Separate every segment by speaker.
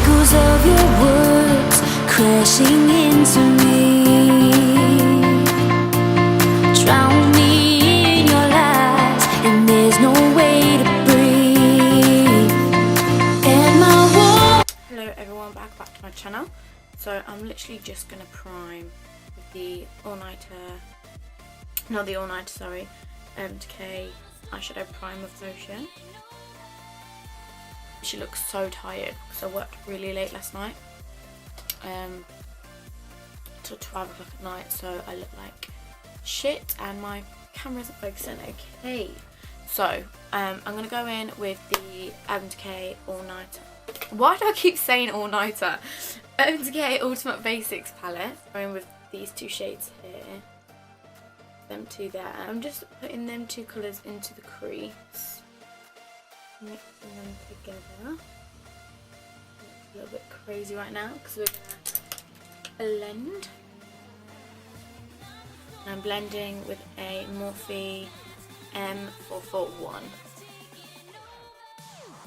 Speaker 1: echoes of your words crashing into me, drown me in your lies, and there's no way to breathe. And my wall.
Speaker 2: Hello everyone, back to my channel. So I'm literally just gonna prime with the MK eyeshadow primer version. She looks so tired because I worked really late last night, till 12 o'clock at night, so I look like shit and my camera isn't focusing. Okay, so I'm gonna go in with the MK All Nighter. Why do I keep saying All Nighter? MK Ultimate Basics palette. Going with these two shades here, them two there. I'm just putting them two colours into the crease, mixing them together. It's a little bit crazy right now because we're gonna blend. I'm blending with a Morphe M441.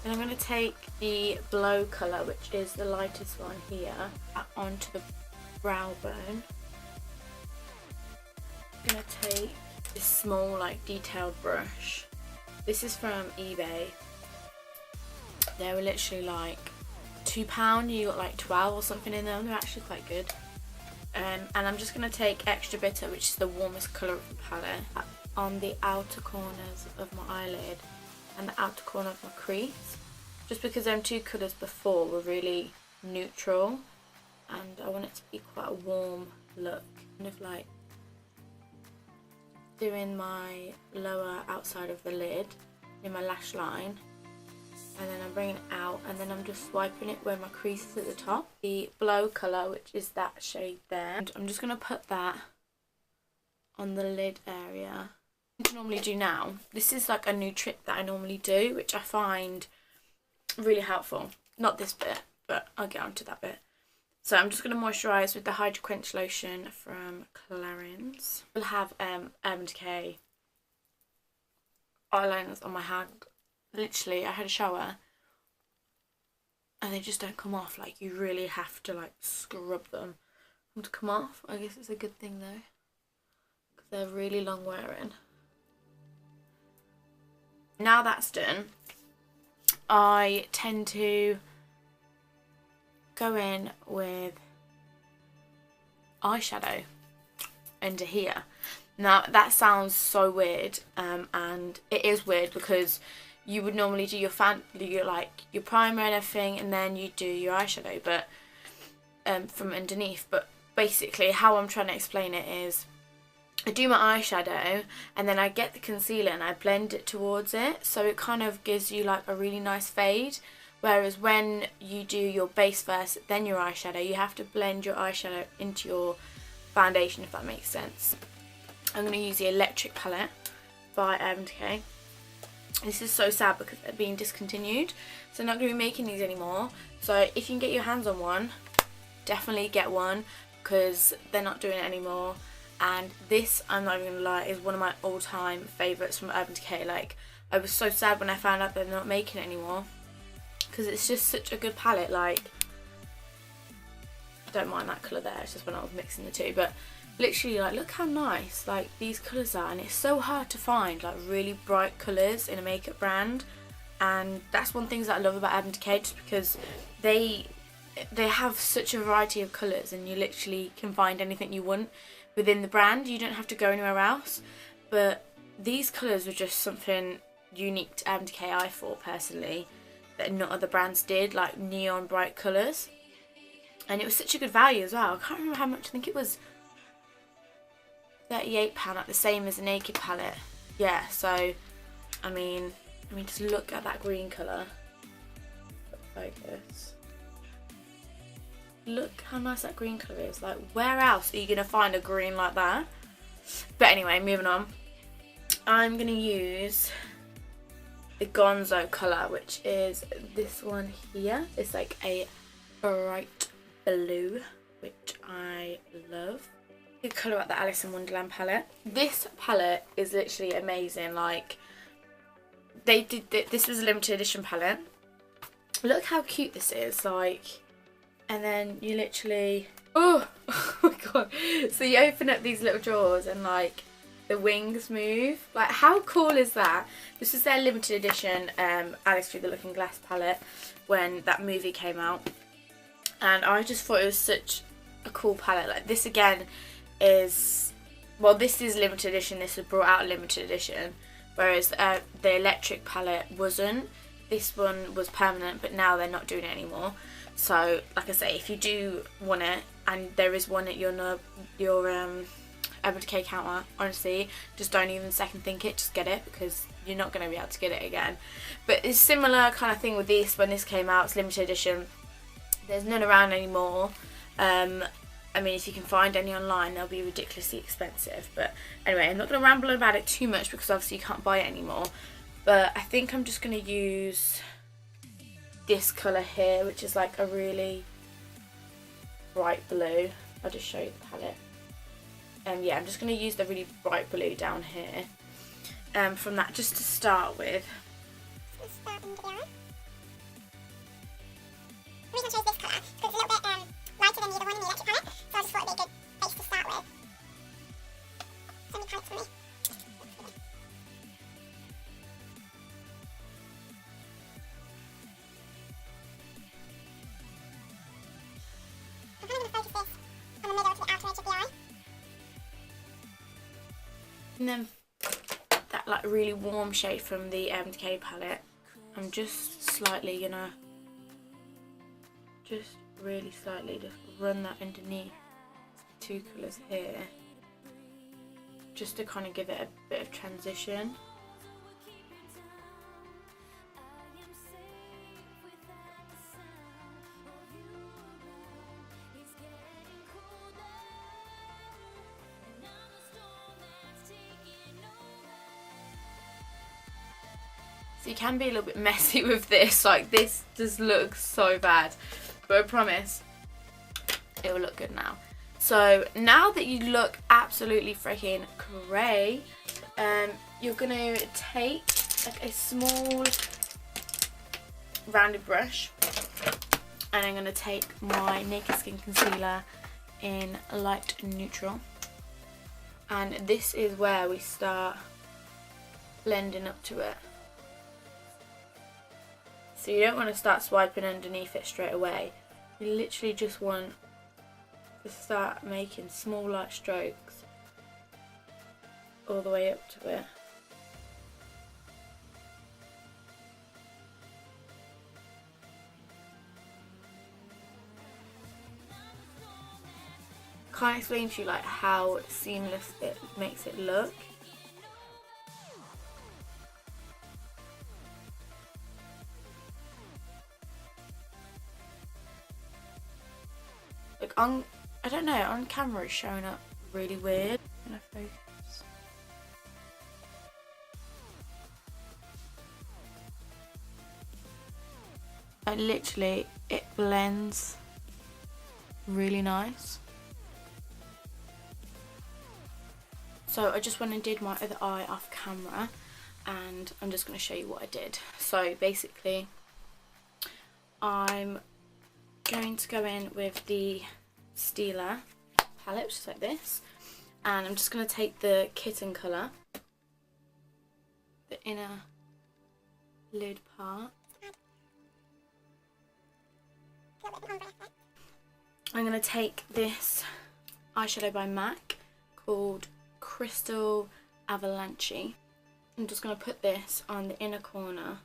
Speaker 2: And I'm going to take the Blow colour, which is the lightest one here, onto the brow bone. I'm going to take this small, like, detailed brush. This is from eBay. They were literally like £2. You got like 12 or something in them. They're actually quite good. And I'm just going to take Extra Bitter, which is the warmest colour of the palette, on the outer corners of my eyelid and the outer corner of my crease, just because them two colours before were really neutral and I want it to be quite a warm look. Kind of like doing my lower outside of the lid in my lash line, and then I'm bringing it out and then I'm just swiping it where my crease is at the top. The Blow colour, which is that shade there, and I'm just going to put that on the lid area. What I normally do now, this is like a new trick that I normally do, which I find really helpful. Not this bit, but I'll get onto that bit. So I'm just going to moisturise with the Hydro Quench lotion from Clarins. We'll have MK eyeliners on my hand. Literally, I had a shower and they just don't come off. Like, you really have to like scrub them to come off. I guess it's a good thing though, because they're really long wearing. Now that's done, I tend to go in with eyeshadow under here. Now that sounds so weird, and it is weird because you would normally do your primer and everything, and then you do your eyeshadow, but from underneath. But basically, how I'm trying to explain it is, I do my eyeshadow and then I get the concealer and I blend it towards it, so it kind of gives you like a really nice fade. Whereas when you do your base first, then your eyeshadow, you have to blend your eyeshadow into your foundation, if that makes sense. I'm going to use the Electric palette by MK. This is so sad because they're being discontinued, so I'm not going to be making these anymore. So if you can get your hands on one, definitely get one, because they're not doing it anymore. And this, I'm not even gonna lie, is one of my all-time favourites from Urban Decay. Like, I was so sad when I found out they're not making it anymore, because it's just such a good palette. Like, I don't mind that colour there, it's just when I was mixing the two, but literally, like, look how nice like these colours are. And it's so hard to find like really bright colours in a makeup brand, and that's one thing that I love about Urban Decay, just because they have such a variety of colours, and you literally can find anything you want within the brand. You don't have to go anywhere else. But these colours were just something unique to Urban Decay, I thought personally, that not other brands did, like neon bright colours. And it was such a good value as well. I can't remember how much, I think it was £38, like the same as the Naked palette. Yeah, so I mean just look at that green colour. Focus. Look how nice that green colour is. Like, where else are you going to find a green like that? But anyway, moving on. I'm going to use the Gonzo colour, which is this one here. It's like a bright blue, which I love. The colour at the Alice in Wonderland palette. This palette is literally amazing. Like, they did this was a limited edition palette. Look how cute this is. Like, And then you literally, oh my god. So you open up these little drawers and like the wings move. Like how cool is that? This is their limited edition Alice Through the Looking Glass palette when that movie came out. And I just thought it was such a cool palette. Like this again is, well, this is limited edition. This was brought out limited edition. Whereas the electric palette wasn't. This one was permanent, but now they're not doing it anymore. So, like I say, if you do want it, and there is one at your Urban Decay counter, honestly, just don't even second think it, just get it, because you're not going to be able to get it again. But it's similar kind of thing with this. When this came out, it's limited edition. There's none around anymore. I mean, if you can find any online, they'll be ridiculously expensive. But anyway, I'm not going to ramble about it too much because obviously you can't buy it anymore. But I think I'm just going to use this colour here, which is like a really bright blue. I'll just show you the palette. Yeah, I'm just going to use the really bright blue down here. From that, just to start with. The reason I chose this colour is because it's a little bit lighter than the other one in the electric palette, so I just thought it would be a good base to start with. So many palettes for me. I'm kind of going to focus this on the middle to the outer edge of the eye. And then that like really warm shade from the Decay palette, I'm just slightly gonna really slightly just run that underneath the two colours here, just to kind of give it a bit of transition. So you can be a little bit messy with this, like this just looks so bad, but I promise it will look good now. So now that you look absolutely freaking cray, you're gonna take like a small rounded brush, and I'm gonna take my Naked Skin concealer in light neutral, and this is where we start blending up to it. So you don't want to start swiping underneath it straight away. You literally just want to start making small light strokes all the way up to it. Can't explain to you like how seamless it makes it look. I don't know, on camera it's showing up really weird. Can I focus? Literally, it blends really nice. So I just went and did my other eye off camera, and I'm just going to show you what I did. So basically, I'm going to go in with the Stila palette, which is like this, and I'm just going to take the kitten colour, the inner lid part. I'm going to take this eyeshadow by MAC called Crystal Avalanche. I'm just going to put this on the inner corner,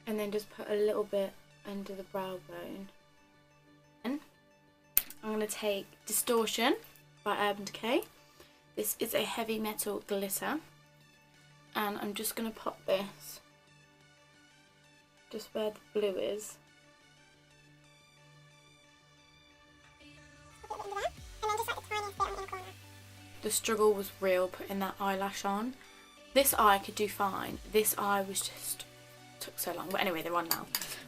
Speaker 2: and then just put a little bit under the brow bone. And I'm going to take Distortion by Urban Decay. This is a heavy metal glitter, and I'm just going to pop this just where the blue is. The struggle was real putting that eyelash on. This eye I could do fine. This eye was just took so long. But anyway, they're on now.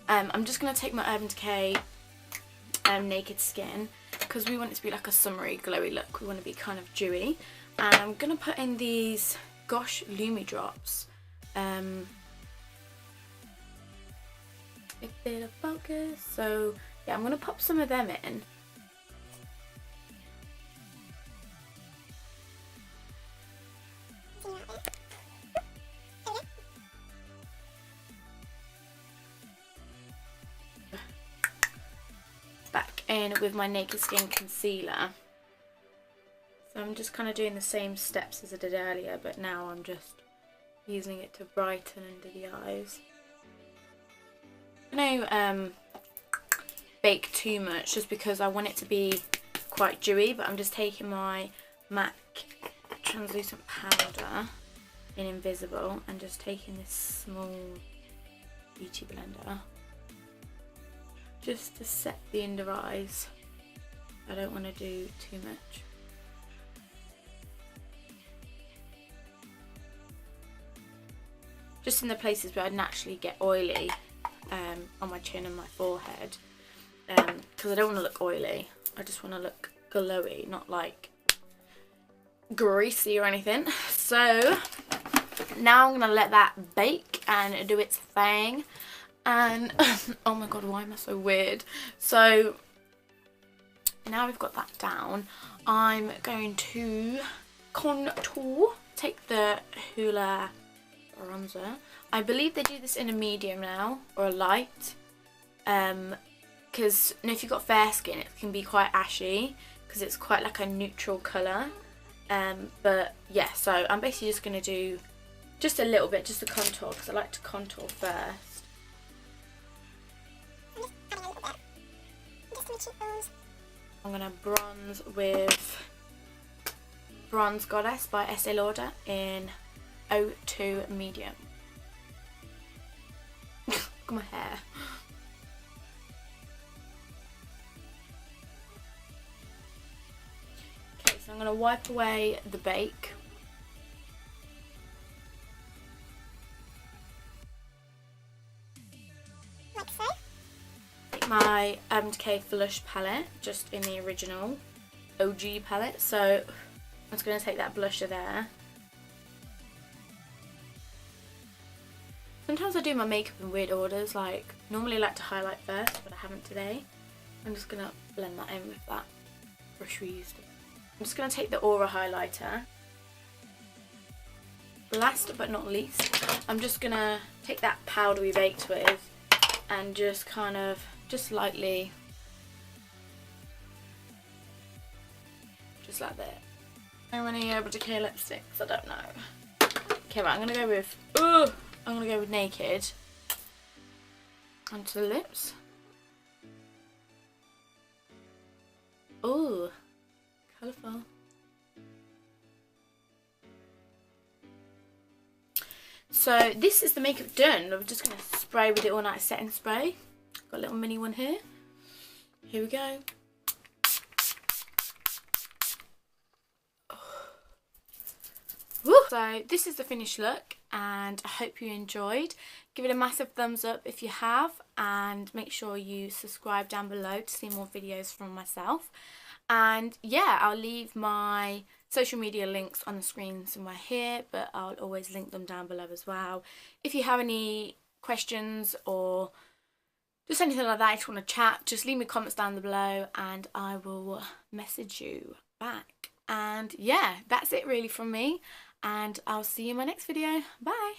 Speaker 2: I'm just going to take my Urban Decay Naked Skin, because we want it to be like a summery glowy look. We want to be kind of dewy. And I'm going to put in these Gosh Lumi drops. a bit of focus. So yeah, I'm going to pop some of them in. Back in with my Naked Skin concealer. So I'm just kind of doing the same steps as I did earlier, but now I'm just using it to brighten under the eyes. I don't bake too much just because I want it to be quite dewy, but I'm just taking my MAC translucent powder in Invisible and just taking this small beauty blender just to set the under eyes. I don't want to do too much. Just in the places where I naturally get oily, on my chin and my forehead, because I don't want to look oily. I just want to look glowy, not like greasy or anything. So now I'm gonna let that bake and do its thing. And oh my god, why am I so weird? So now we've got that down, I'm going to contour. Take the Hoola bronzer. I believe they do this in a medium now, or a light, because if you've got fair skin it can be quite ashy because it's quite like a neutral colour, but yeah, so I'm basically just going to do just a little bit, just a contour, because I like to contour first. I'm going to bronze with Bronze Goddess by Estee Lauder in 02 medium. Look at my hair. Okay, so I'm going to wipe away the bake. Like so. Take my Urban Decay Blush palette, just in the original OG palette. So I'm just going to take that blusher there. Sometimes I do my makeup in weird orders, like normally I like to highlight first, but I haven't today. I'm just going to blend that in with that brush we used. I'm just going to take the Aura highlighter. Last but not least, I'm just going to take that powder we baked with and just kind of, just lightly, just like that. How many Urban Decay lipsticks? I don't know. Okay, right, I'm going to go with, I'm going to go with Naked onto the lips. Ooh, colourful. So this is the makeup done. I'm just going to spray with the All Night Setting Spray. Got a little mini one here. Here we go. Woo. So this is the finished look, and I hope you enjoyed. Give it a massive thumbs up if you have, and make sure you subscribe down below to see more videos from myself. And yeah, I'll leave my social media links on the screen somewhere here, but I'll always link them down below as well. If you have any questions or just anything like that, if you want to chat, just leave me comments down below and I will message you back. And yeah, that's it really from me, and I'll see you in my next video. Bye!